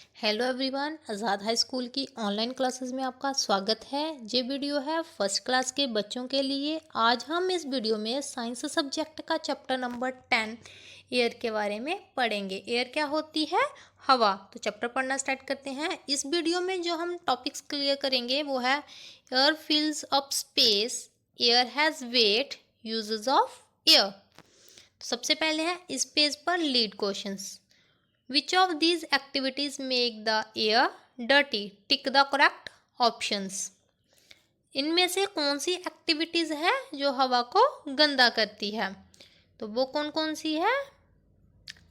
Hello everyone, आज़ाद high school की online classes में आपका स्वागत है। ये वीडियो है फर्स्ट क्लास के बच्चों के लिए। आज हम इस वीडियो में साइंस सब्जेक्ट का चैप्टर नंबर 10 एयर के बारे में पढ़ेंगे। एयर क्या होती है? हवा। तो चैप्टर पढ़ना स्टार्ट करते हैं। इस वीडियो में जो हम टॉपिक्स क्लियर करेंगे वो है air fills up space, air has wait, uses of air. तो सबसे पहले है इस पेज पर lead questions. Which of these activities make the air dirty? Tick the correct options. इनमें से कौन सी एक्टिविटीज है जो हवा को गंदा करती है? तो वो कौन कौन सी है?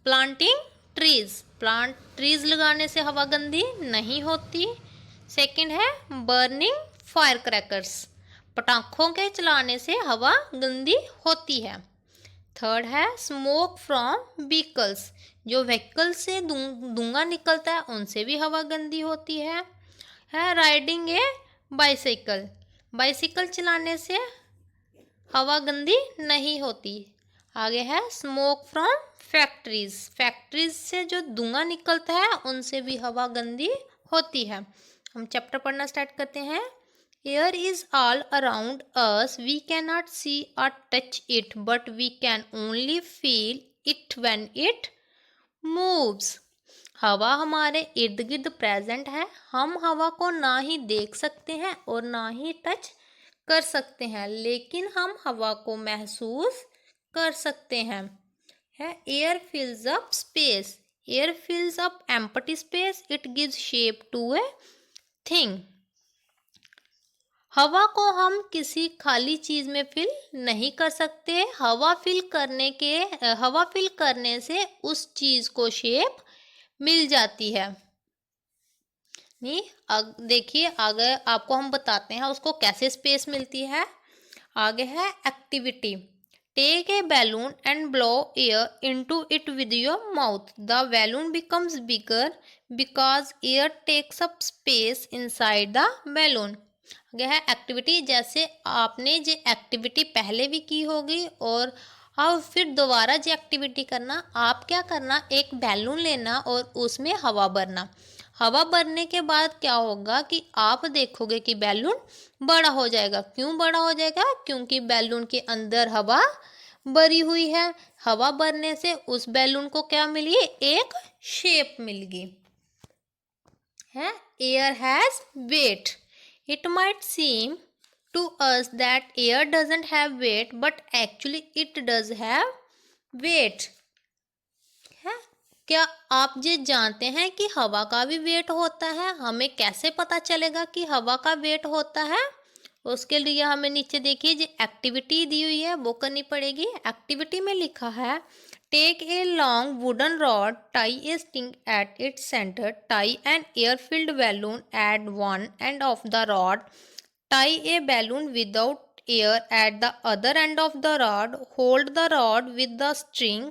Planting trees. प्लांट ट्रीज लगाने से हवा गंदी नहीं होती। सेकंड है बर्निंग फायर क्रैकर्स। पटाखों के चलाने से हवा गंदी होती है। थर्ड है स्मोक फ्रॉम व्हीकल्स। जो व्हीकल से धुआं निकलता है उनसे भी हवा गंदी होती है राइडिंग ए बाइसाइकिल। बाइसाइकिल चलाने से हवा गंदी नहीं होती। आगे है स्मोक फ्रॉम फैक्ट्रीज। फैक्ट्रीज से जो धुआं निकलता है उनसे भी हवा गंदी होती है। हम चैप्टर पढ़ना स्टार्ट करते हैं। Air is all around us. We cannot see or touch it, but we can only feel it when it moves. हवा हमारे इर्द गिर्द प्रेजेंट है। हम हवा को ना ही देख सकते हैं और ना ही टच कर सकते हैं, लेकिन हम हवा को महसूस कर सकते हैं। है air fills up space. Air fills up empty space. It gives shape to a thing. हवा को हम किसी खाली चीज में फिल नहीं कर सकते। हवा फिल करने से उस चीज को शेप मिल जाती है। नहीं, देखिए आगे आपको हम बताते हैं उसको कैसे स्पेस मिलती है। आगे है activity. Take a balloon and blow air into it with your mouth. The balloon becomes bigger because air takes up space inside the balloon. आगे है एक्टिविटी। जैसे आपने जो एक्टिविटी पहले भी की होगी और अब फिर दोबारा जो एक्टिविटी करना, आप क्या करना, एक बैलून लेना और उसमें हवा भरना। हवा भरने के बाद क्या होगा कि आप देखोगे कि बैलून बड़ा हो जाएगा। क्यों बड़ा हो जाएगा? क्योंकि बैलून के अंदर हवा भरी हुई है। हवा भरने से उस बैलून को क्या मिली? एक शेप मिल गई है। Air has weight. It might seem to us that air doesn't have weight, but actually it does have weight. है क्या आप ये जानते हैं कि हवा का भी वेट होता है? हमें कैसे पता चलेगा कि हवा का वेट होता है? उसके लिए हमें नीचे देखिए जो एक्टिविटी दी हुई है वो करनी पड़ेगी। एक्टिविटी में लिखा है take a long wooden rod, tie a sting at its centre, tie an air filled balloon at one end of the rod, tie a balloon without air at the other end of the rod, hold the rod with the string.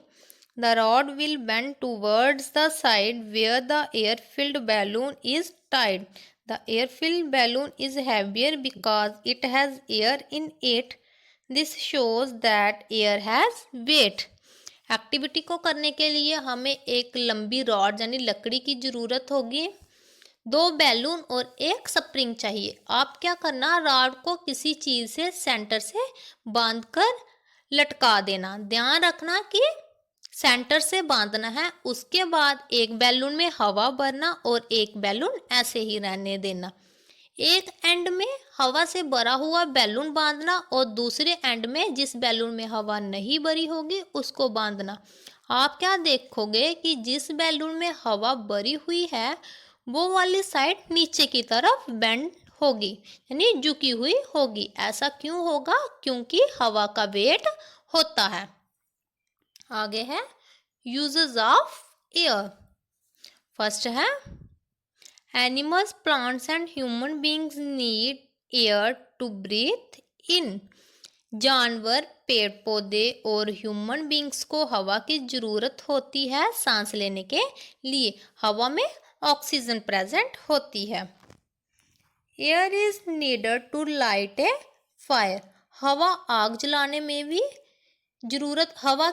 The rod will bend towards the side where the air-filled balloon is tied. The air-filled balloon is heavier because it has air in it. This shows that air has weight. Activity को करने के लिए हमें एक लंबी rod यानी लकड़ी की ज़रूरत होगी, दो बैलून और एक स्प्रिंग चाहिए। आप क्या करना, रॉड को किसी चीज़ से सेंटर से बांधकर लटका देना। ध्यान रखना कि सेंटर से बांधना है। उसके बाद एक बैलून में हवा भरना और एक बैलून ऐसे ही रहने देना। एक एंड में हवा से भरा हुआ बैलून बांधना और दूसरे एंड में जिस बैलून में हवा नहीं भरी होगी उसको बांधना। आप क्या देखोगे कि जिस बैलून में हवा भरी हुई है वो वाली साइड नीचे की तरफ बेंड होगी, यानी झुकी हुई होगी। ऐसा क्यों होगा? क्योंकि हवा का वेट होता है। आगे है यूजेस ऑफ एयर। फर्स्ट है animals, plants and human beings need air to breathe in. जानवर, पेड़ पौधे और ह्यूमन बींग्स को हवा की जरूरत होती है सांस लेने के लिए। हवा में ऑक्सीजन प्रेजेंट होती है। Air is needed to light a fire. हवा आग जलाने में भी जरूरत हवा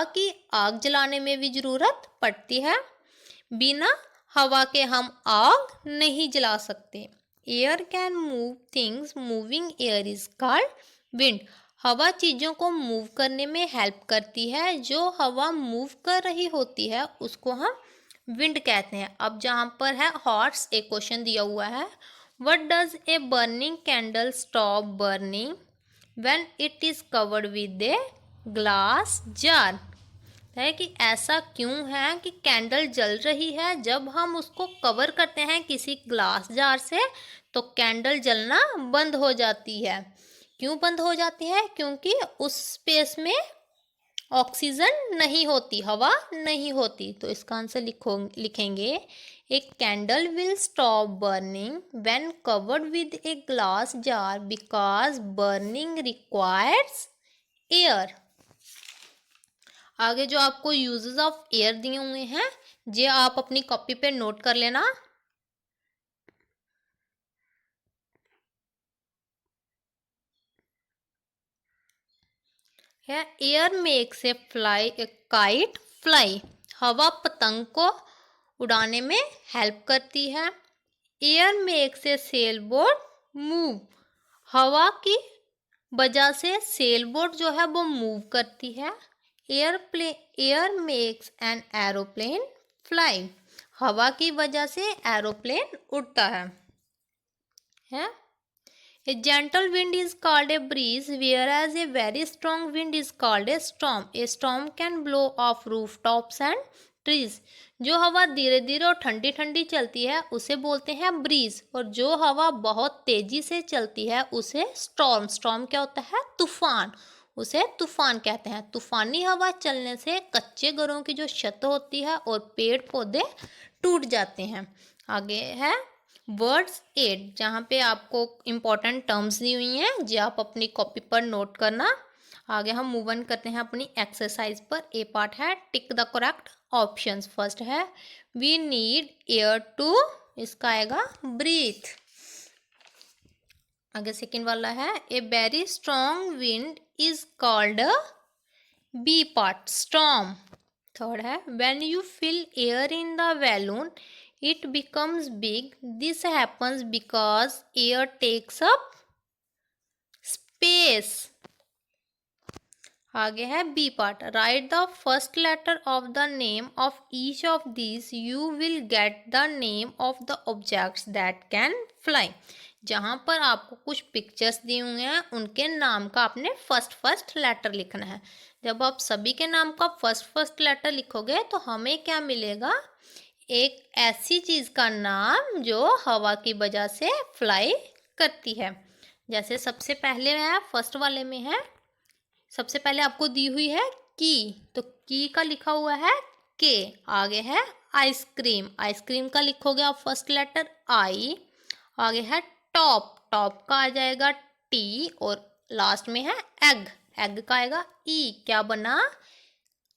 की आग जलाने में भी जरूरत पड़ती है। बिना हवा के हम आग नहीं जला सकते। Air can move things, moving air is called wind. हवा चीज़ों को मूव करने में हेल्प करती है। जो हवा मूव कर रही होती है उसको हम विंड कहते हैं। अब जहाँ पर है हॉर्स, एक क्वेश्चन दिया हुआ है, what does a burning candle stop burning when it is covered with a glass jar. है कि ऐसा क्यों है कि कैंडल जल रही है, जब हम उसको कवर करते हैं किसी ग्लास जार से तो कैंडल जलना बंद हो जाती है। क्यों बंद हो जाती है? क्योंकि उस स्पेस में ऑक्सीजन नहीं होती, हवा नहीं होती। तो इसका आंसर लिखेंगे a candle will stop burning when covered with a glass jar because burning requires air. आगे जो आपको यूजेस ऑफ एयर दिए हुए हैं ये आप अपनी कॉपी पे नोट कर लेना। है air makes a kite fly. हवा पतंग को उड़ाने में हेल्प करती है। Air makes a sail boat move. हवा की वजह से सेल बोट जो है वो मूव करती है। Air makes an aeroplane fly. हवा की वजह से एरोप्लेन उड़ता है? A gentle wind is called a breeze, whereas a very strong wind is called a storm. A storm can blow off rooftops and trees. जो हवा धीरे धीरे और ठंडी ठंडी चलती है उसे बोलते हैं ब्रीज, और जो हवा बहुत तेजी से चलती है उसे स्टॉर्म। स्टॉर्म क्या होता है? तूफान। उसे तूफान कहते हैं। तूफानी हवा चलने से कच्चे घरों की जो छत होती है और पेड़ पौधे टूट जाते हैं। आगे है वर्ड्स 8, जहाँ पे आपको इम्पॉर्टेंट टर्म्स दी हुई हैं जो आप अपनी कॉपी पर नोट करना। आगे हम मूव ऑन करते हैं अपनी एक्सरसाइज पर। ए पार्ट है tick the correct options. First है वी नीड एयर टू, इसका आएगा ब्रीथ। आगे सेकंड वाला है a very strong wind is called B part storm. Third है when you fill air in the balloon it becomes big. This happens because air takes up space. आगे है B part write the first letter of the name of each of this you will get the name of the objects that can fly. जहाँ पर आपको कुछ pictures दिए हुए हैं उनके नाम का आपने फर्स्ट लेटर लिखना है। जब आप सभी के नाम का फर्स्ट लेटर लिखोगे तो हमें क्या मिलेगा? एक ऐसी चीज़ का नाम जो हवा की वजह से फ्लाई करती है। जैसे सबसे पहले है फर्स्ट वाले में है, सबसे पहले आपको दी हुई है की, तो की का लिखा हुआ है के। आगे है आइसक्रीम, आइसक्रीम का लिखोगे आप फर्स्ट लेटर आई। आगे है टॉप, टॉप का आ जाएगा टी, और लास्ट में है एग, एग का आएगा ई। क्या बना?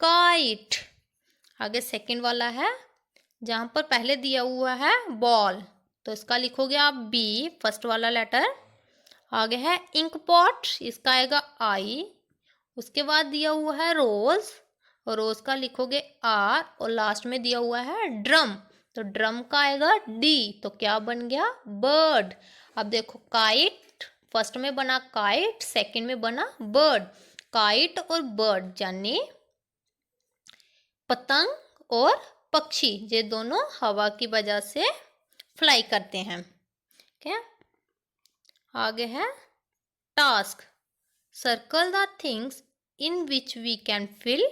काइट। आगे सेकंड वाला है जहाँ पर पहले दिया हुआ है बॉल, तो इसका लिखोगे आप बी फर्स्ट वाला लेटर। आगे है इंक पॉट, इसका आएगा आई। उसके बाद दिया हुआ है रोज, और रोज का लिखोगे आर, और लास्ट में दिया हुआ है ड्रम, तो ड्रम का आएगा डी। तो क्या बन गया? बर्ड। अब देखो काइट फर्स्ट में बना काइट, सेकंड में बना बर्ड। काइट और बर्ड यानी पतंग और पक्षी, ये दोनों हवा की वजह से फ्लाई करते हैं। क्या आगे है task circle the things in which we can fill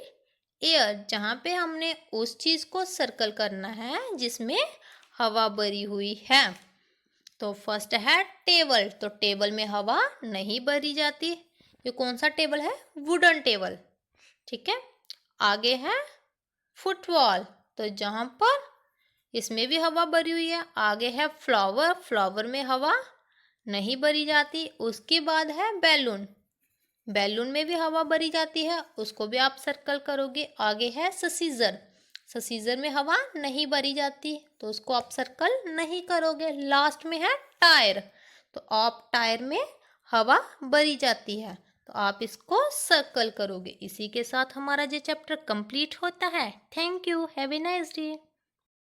air. जहाँ पे हमने उस चीज़ को सर्कल करना है जिसमें हवा भरी हुई है। तो फर्स्ट है टेबल, तो टेबल में हवा नहीं भरी जाती। ये कौन सा टेबल है? Wooden table. ठीक है। आगे है फुटबॉल, तो जहाँ पर इसमें भी हवा भरी हुई है। आगे है फ्लावर, फ्लावर में हवा नहीं भरी जाती। उसके बाद है बैलून, बैलून में भी हवा भरी जाती है, उसको भी आप सर्कल करोगे। आगे है ससीजर, ससीजर में हवा नहीं भरी जाती तो उसको आप सर्कल नहीं करोगे। लास्ट में है टायर, तो आप टायर में हवा भरी जाती है तो आप इसको सर्कल करोगे। इसी के साथ हमारा ये चैप्टर कंप्लीट होता है। Thank you, have a nice day.